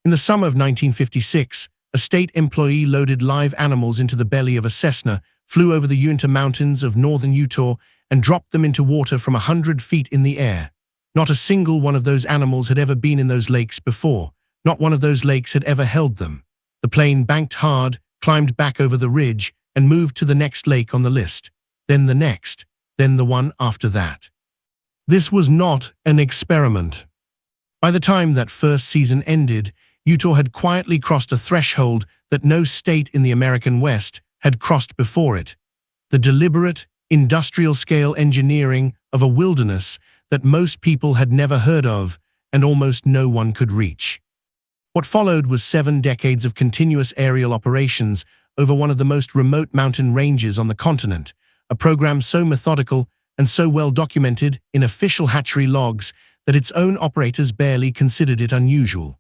In the summer of 1956, a state employee loaded live animals into the belly of a Cessna, flew over the Uinta Mountains of northern Utah, and dropped them into water from 100 feet in the air. Not a single one of those animals had ever been in those lakes before. Not one of those lakes had ever held them. The plane banked hard, climbed back over the ridge, and moved to the next lake on the list. Then the next, then the one after that. This was not an experiment. By the time that first season ended, Utah had quietly crossed a threshold that no state in the American West had crossed before it. The deliberate, industrial-scale engineering of a wilderness that most people had never heard of and almost no one could reach. What followed was 7 decades of continuous aerial operations over one of the most remote mountain ranges on the continent, a program so methodical and so well documented in official hatchery logs that its own operators barely considered it unusual.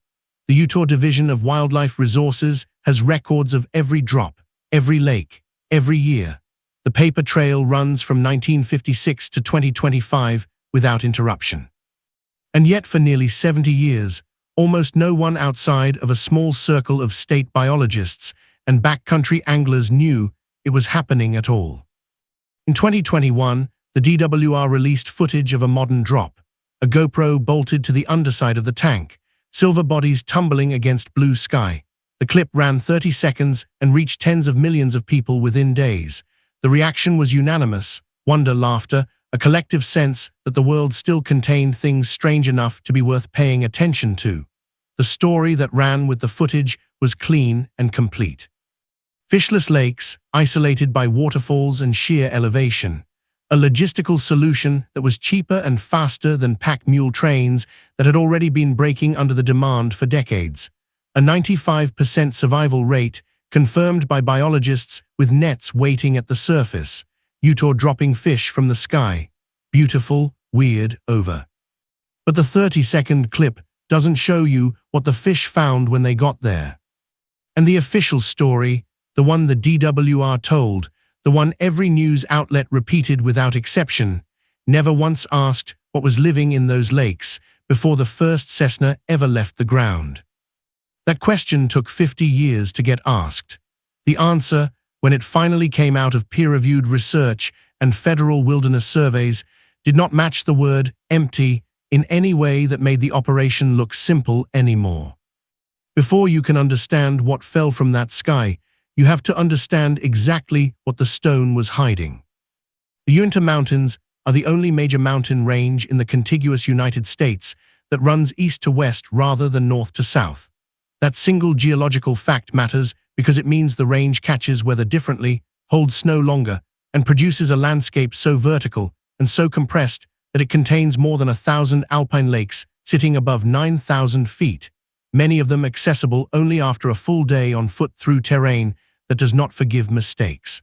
The Utah Division of Wildlife Resources has records of every drop, every lake, every year. The paper trail runs from 1956 to 2025 without interruption. And yet for nearly 70 years, almost no one outside of a small circle of state biologists and backcountry anglers knew it was happening at all. In 2021, the DWR released footage of a modern drop, a GoPro bolted to the underside of the tank, silver bodies tumbling against blue sky. The clip ran 30 seconds and reached tens of millions of people within days. The reaction was unanimous: wonder, laughter, a collective sense that the world still contained things strange enough to be worth paying attention to. The story that ran with the footage was clean and complete. Fishless lakes, isolated by waterfalls and sheer elevation. A logistical solution that was cheaper and faster than pack mule trains that had already been breaking under the demand for decades. A 95% survival rate confirmed by biologists with nets waiting at the surface. Utah dropping fish from the sky. Beautiful, weird, over. But the 30-second clip doesn't show you what the fish found when they got there. And the official story, the one the DWR told, the one every news outlet repeated without exception, never once asked what was living in those lakes before the first Cessna ever left the ground. That question took 50 years to get asked. The answer, when it finally came out of peer-reviewed research and federal wilderness surveys, did not match the word empty in any way that made the operation look simple anymore. Before you can understand what fell from that sky, you have to understand exactly what the stone was hiding. The Uinta Mountains are the only major mountain range in the contiguous United States that runs east to west rather than north to south. That single geological fact matters because it means the range catches weather differently, holds snow longer, and produces a landscape so vertical and so compressed that it contains more than 1,000 alpine lakes sitting above 9,000 feet, many of them accessible only after a full day on foot through terrain that does not forgive mistakes.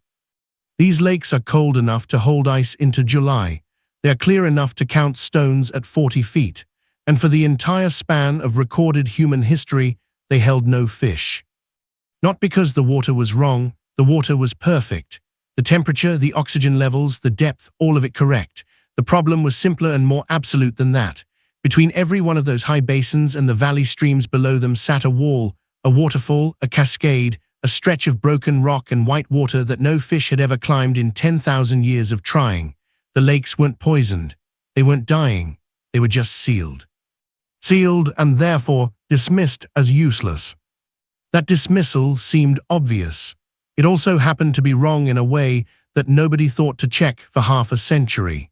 These lakes are cold enough to hold ice into July. They are clear enough to count stones at 40 feet. And for the entire span of recorded human history, they held no fish. Not because the water was wrong, the water was perfect. The temperature, the oxygen levels, the depth, all of it correct. The problem was simpler and more absolute than that. Between every one of those high basins and the valley streams below them sat a wall, a waterfall, a cascade, a stretch of broken rock and white water that no fish had ever climbed in 10,000 years of trying. The lakes weren't poisoned. They weren't dying. They were just sealed. Sealed and therefore dismissed as useless. That dismissal seemed obvious. It also happened to be wrong in a way that nobody thought to check for half a century.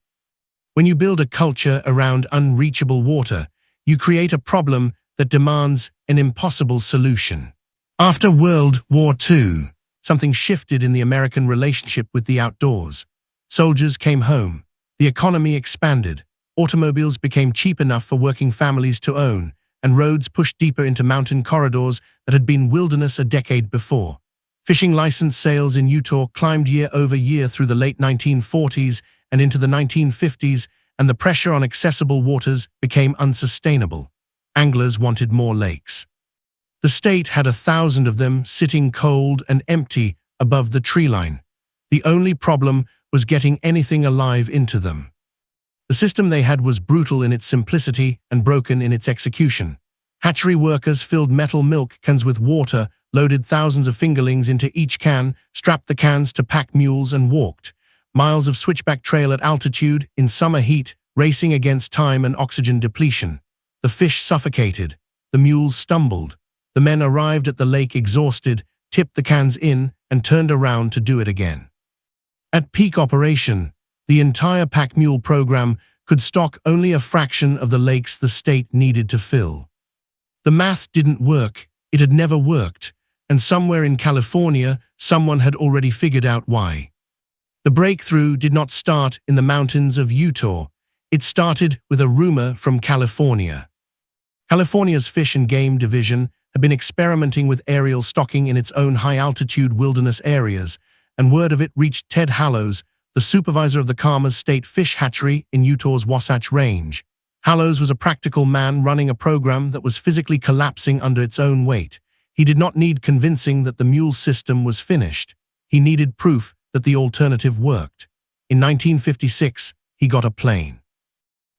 When you build a culture around unreachable water, you create a problem that demands an impossible solution. After World War II, something shifted in the American relationship with the outdoors. Soldiers came home. The economy expanded. Automobiles became cheap enough for working families to own, and roads pushed deeper into mountain corridors that had been wilderness a decade before. Fishing license sales in Utah climbed year over year through the late 1940s and into the 1950s, and the pressure on accessible waters became unsustainable. Anglers wanted more lakes. The state had 1,000 of them sitting cold and empty above the tree line. The only problem was getting anything alive into them. The system they had was brutal in its simplicity and broken in its execution. Hatchery workers filled metal milk cans with water, loaded thousands of fingerlings into each can, strapped the cans to pack mules and walked. Miles of switchback trail at altitude, in summer heat, racing against time and oxygen depletion. The fish suffocated. The mules stumbled. The men arrived at the lake exhausted, tipped the cans in, and turned around to do it again. At peak operation, the entire pack mule program could stock only a fraction of the lakes the state needed to fill. The math didn't work, it had never worked, and somewhere in California, someone had already figured out why. The breakthrough did not start in the mountains of Utah. It started with a rumor from California. California's Fish and Game Division had been experimenting with aerial stocking in its own high-altitude wilderness areas, and word of it reached Ted Hallows, the supervisor of the Karmas State Fish Hatchery in Utah's Wasatch Range. Hallows was a practical man running a program that was physically collapsing under its own weight. He did not need convincing that the mule system was finished. He needed proof that the alternative worked. In 1956, he got a plane.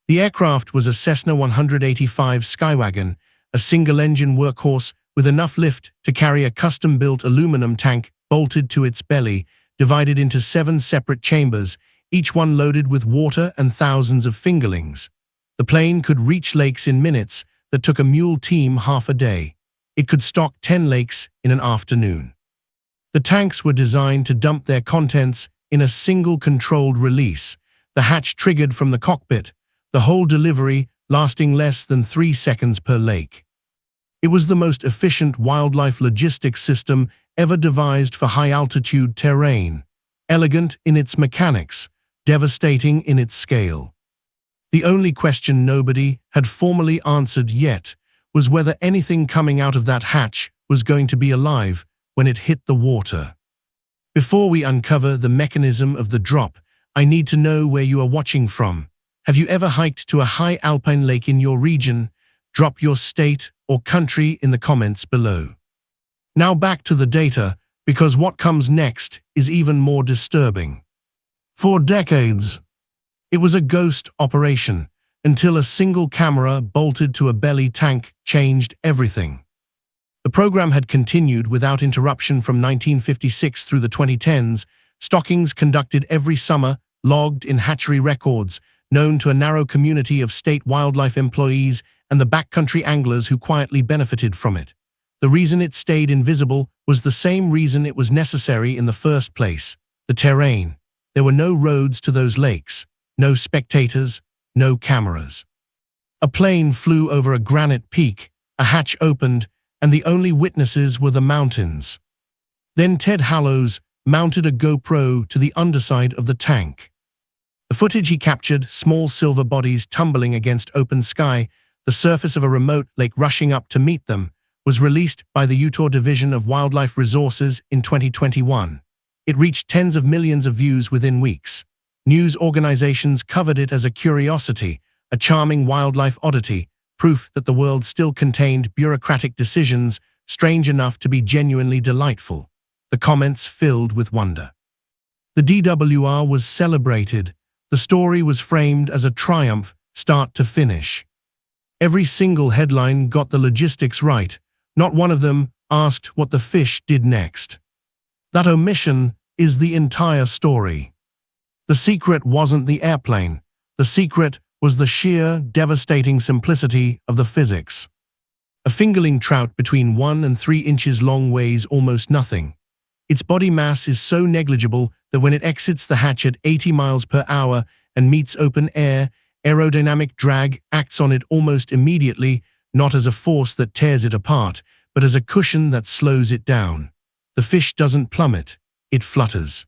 The aircraft was a Cessna 185 Skywagon, a single-engine workhorse with enough lift to carry a custom-built aluminum tank bolted to its belly, divided into 7 separate chambers, each one loaded with water and thousands of fingerlings. The plane could reach lakes in minutes that took a mule team half a day. It could stock 10 lakes in an afternoon. The tanks were designed to dump their contents in a single controlled release. The hatch triggered from the cockpit, the whole delivery lasting less than 3 seconds per lake. It was the most efficient wildlife logistics system ever devised for high-altitude terrain, elegant in its mechanics, devastating in its scale. The only question nobody had formally answered yet was whether anything coming out of that hatch was going to be alive when it hit the water. Before we uncover the mechanism of the drop, I need to know where you are watching from. Have you ever hiked to a high alpine lake in your region? Drop your state or country in the comments below. Now back to the data, because what comes next is even more disturbing. For decades, it was a ghost operation, until a single camera bolted to a belly tank changed everything. The program had continued without interruption from 1956 through the 2010s, stockings conducted every summer, logged in hatchery records, known to a narrow community of state wildlife employees and the backcountry anglers who quietly benefited from it. The reason it stayed invisible was the same reason it was necessary in the first place: the terrain. There were no roads to those lakes, no spectators, no cameras. A plane flew over a granite peak, a hatch opened, and the only witnesses were the mountains. Then Ted Hallows mounted a GoPro to the underside of the tank. The footage he captured, small silver bodies tumbling against open sky, the surface of a remote lake rushing up to meet them, was released by the Utah Division of Wildlife Resources in 2021. It reached tens of millions of views within weeks. News organizations covered it as a curiosity, a charming wildlife oddity, proof that the world still contained bureaucratic decisions strange enough to be genuinely delightful. The comments filled with wonder. The DWR was celebrated. The story was framed as a triumph, start to finish. Every single headline got the logistics right. Not one of them asked what the fish did next. That omission is the entire story. The secret wasn't the airplane. The secret was the sheer, devastating simplicity of the physics. A fingerling trout between 1 and 3 inches long weighs almost nothing. Its body mass is so negligible that when it exits the hatch at 80 miles per hour and meets open air, aerodynamic drag acts on it almost immediately, not as a force that tears it apart, but as a cushion that slows it down. The fish doesn't plummet, it flutters.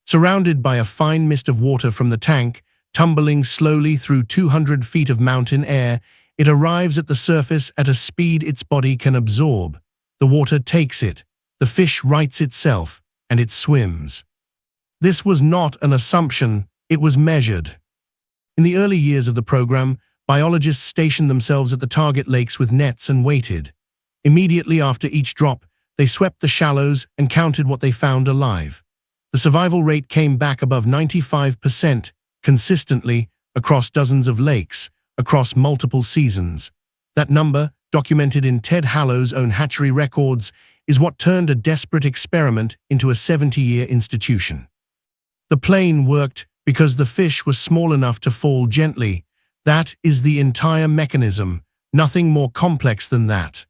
Surrounded by a fine mist of water from the tank, tumbling slowly through 200 feet of mountain air, it arrives at the surface at a speed its body can absorb. The water takes it, the fish rights itself, and it swims. This was not an assumption, it was measured. In the early years of the program, biologists stationed themselves at the target lakes with nets and waited. Immediately after each drop, they swept the shallows and counted what they found alive. The survival rate came back above 95%, consistently, across dozens of lakes, across multiple seasons. That number documented in Ted Hallows' own hatchery records, is what turned a desperate experiment into a 70-year institution. The plane worked because the fish were small enough to fall gently. That is the entire mechanism, nothing more complex than that.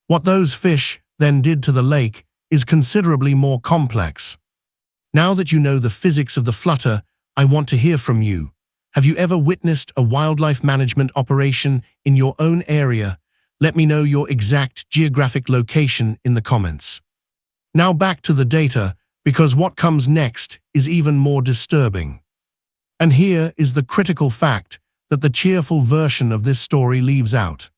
What those fish then did to the lake is considerably more complex. Now that you know the physics of the flutter, I want to hear from you. Have you ever witnessed a wildlife management operation in your own area? Let me know your exact geographic location in the comments. Now back to the data, because what comes next is even more disturbing. And here is the critical fact that the cheerful version of this story leaves out.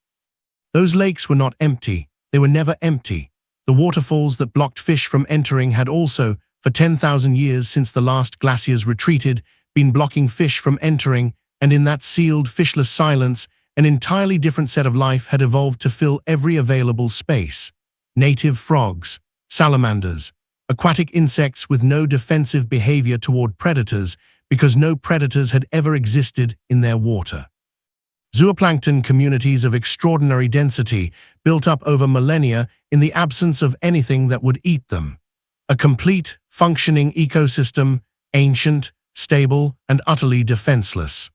Those lakes were not empty. They were never empty. The waterfalls that blocked fish from entering had also, for 10,000 years since the last glaciers retreated, been blocking fish from entering, and in that sealed, fishless silence, an entirely different set of life had evolved to fill every available space. Native frogs, salamanders, aquatic insects with no defensive behavior toward predators because no predators had ever existed in their water. Zooplankton communities of extraordinary density built up over millennia in the absence of anything that would eat them. A complete, functioning ecosystem, ancient, stable, and utterly defenseless.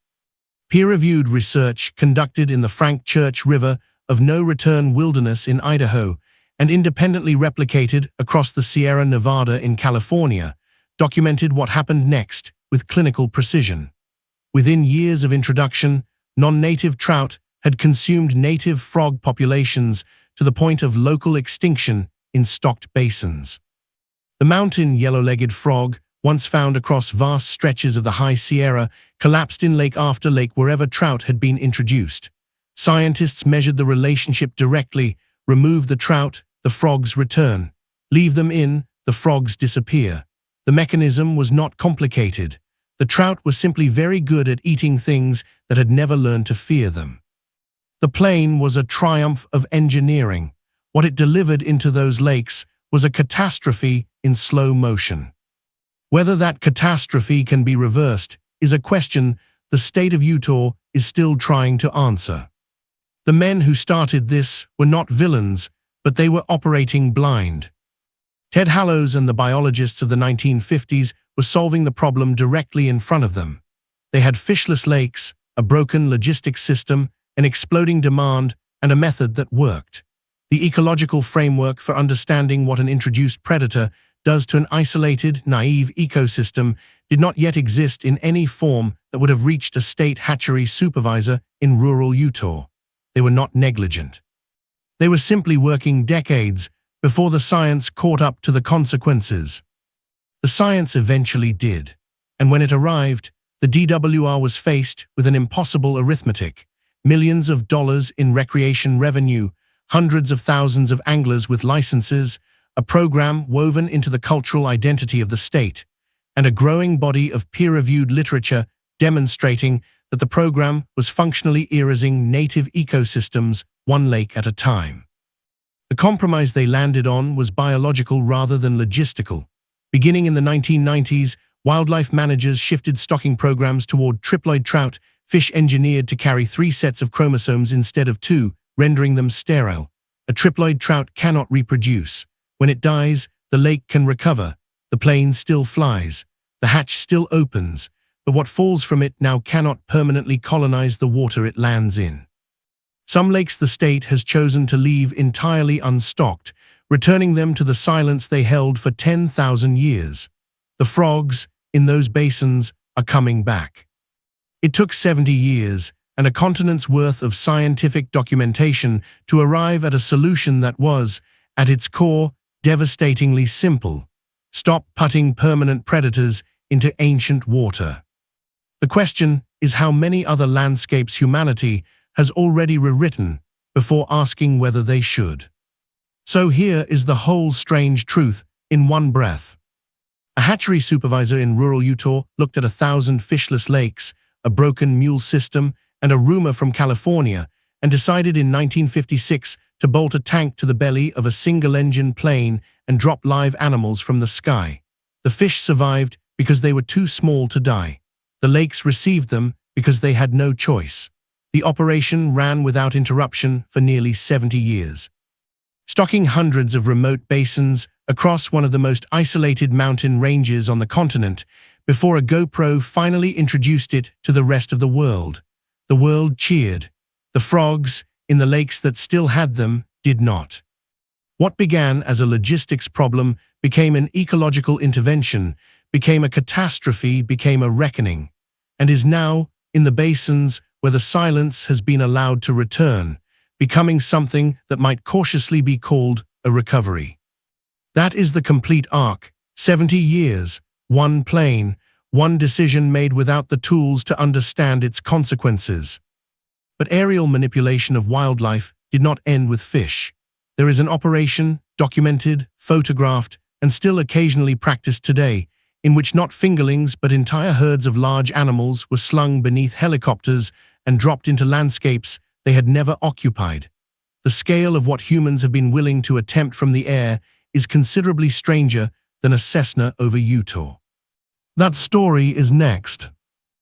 Peer-reviewed research conducted in the Frank Church River of No Return Wilderness in Idaho and independently replicated across the Sierra Nevada in California documented what happened next with clinical precision. Within years of introduction, non-native trout had consumed native frog populations to the point of local extinction in stocked basins. The mountain yellow-legged frog, once found across vast stretches of the High Sierra, collapsed in lake after lake wherever trout had been introduced. Scientists measured the relationship directly: remove the trout, the frogs return. Leave them in, the frogs disappear. The mechanism was not complicated. The trout were simply very good at eating things that had never learned to fear them. The plane was a triumph of engineering. What it delivered into those lakes was a catastrophe in slow motion. Whether that catastrophe can be reversed is a question the state of Utah is still trying to answer. The men who started this were not villains, but they were operating blind. Ted Hallows and the biologists of the 1950s were solving the problem directly in front of them. They had fishless lakes, a broken logistics system, an exploding demand, and a method that worked. The ecological framework for understanding what an introduced predator does to an isolated, naive ecosystem did not yet exist in any form that would have reached a state hatchery supervisor in rural Utah. They were not negligent. They were simply working decades before the science caught up to the consequences. The science eventually did, and when it arrived, the DWR was faced with an impossible arithmetic: millions of dollars in recreation revenue, hundreds of thousands of anglers with licenses, a program woven into the cultural identity of the state, and a growing body of peer-reviewed literature demonstrating that the program was functionally erasing native ecosystems one lake at a time. The compromise they landed on was biological rather than logistical. Beginning in the 1990s, wildlife managers shifted stocking programs toward triploid trout, fish engineered to carry 3 sets of chromosomes instead of 2, rendering them sterile. A triploid trout cannot reproduce. When it dies, the lake can recover. The plane still flies. The hatch still opens, but what falls from it now cannot permanently colonize the water it lands in. Some lakes the state has chosen to leave entirely unstocked, returning them to the silence they held for 10,000 years. The frogs in those basins are coming back. It took 70 years and a continent's worth of scientific documentation to arrive at a solution that was, at its core, devastatingly simple: stop putting permanent predators into ancient water. The question is how many other landscapes humanity has already rewritten before asking whether they should. So here is the whole strange truth in one breath. A hatchery supervisor in rural Utah looked at 1,000 fishless lakes, a broken mule system, and a rumor from California, and decided in 1956 to bolt a tank to the belly of a single-engine plane and drop live animals from the sky. The fish survived because they were too small to die. The lakes received them because they had no choice. The operation ran without interruption for nearly 70 years, stocking hundreds of remote basins across one of the most isolated mountain ranges on the continent before a GoPro finally introduced it to the rest of the world. The world cheered. The frogs in the lakes that still had them did not. What began as a logistics problem became an ecological intervention, became a catastrophe, became a reckoning, and is now in the basins where the silence has been allowed to return, becoming something that might cautiously be called a recovery. That is the complete arc. 70 years, one plane, one decision made without the tools to understand its consequences. But aerial manipulation of wildlife did not end with fish. There is an operation, documented, photographed, and still occasionally practiced today, in which not fingerlings but entire herds of large animals were slung beneath helicopters and dropped into landscapes they had never occupied. The scale of what humans have been willing to attempt from the air is considerably stranger than a Cessna over Utah. That story is next.